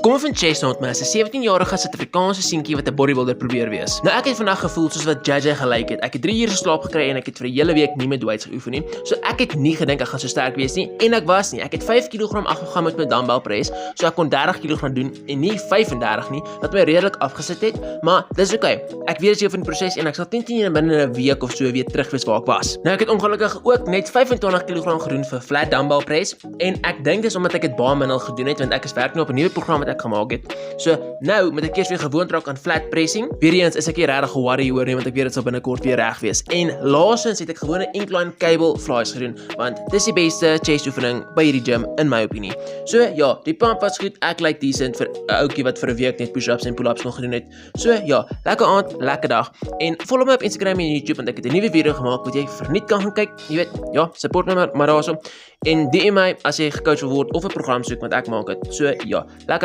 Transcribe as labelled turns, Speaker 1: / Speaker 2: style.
Speaker 1: Kom van Chestnut, maar is 'n 17-jarige Suid-Afrikaanse seentjie wat 'n bodybuilder probeer wees. Nou ek het vandag gevoel soos wat JJ gelyk het. Ek het 3 uur slaap gekry en ek het vir 'n hele week nie met weights geoefen nie. So ek het nie gedink ek gaan so sterk wees nie en ek was nie. Ek het 5 kg afgegaan met my dumbbell press, so ek kon 30 kg doen en nie 35 nie, wat my redelik afgesit het, maar dis okay. Ek weet as jy van die proses en ek sal teen binne 'n week of so weer terug wees waar ek was. Nou ek het ongelukkig ook net 25 kg gedoen vir flat dumbbell press en ek dink dis omdat ek dit baie min al gedoen het want ek is werk nou op 'n nuwe program wat ek gemaak het. So nou moet ek eers weer gewoond raak aan flat pressing. Weer eens is ek nie regtig ge-worry oor nie want ek weet dit sal binnekort weer reg wees. En laasens het ek gewone incline cable flies gedoen want dis die beste chest oefening by hierdie gym in my opinie. So ja, die pump was goed. Ek lyk decent vir 'n ouetjie wat vir 'n week net push-ups en pull-ups nog gedoen het. So ja, lekker aand, lekker dag. En volg my op Instagram en YouTube want ek het 'n nuwe video gemaak wat jy verniet kan gaan kyk. Jy weet, ja, support my maar daarso. En DM my as jy gecoach wil word of 'n program soek want ek maak dit. So ja, lekker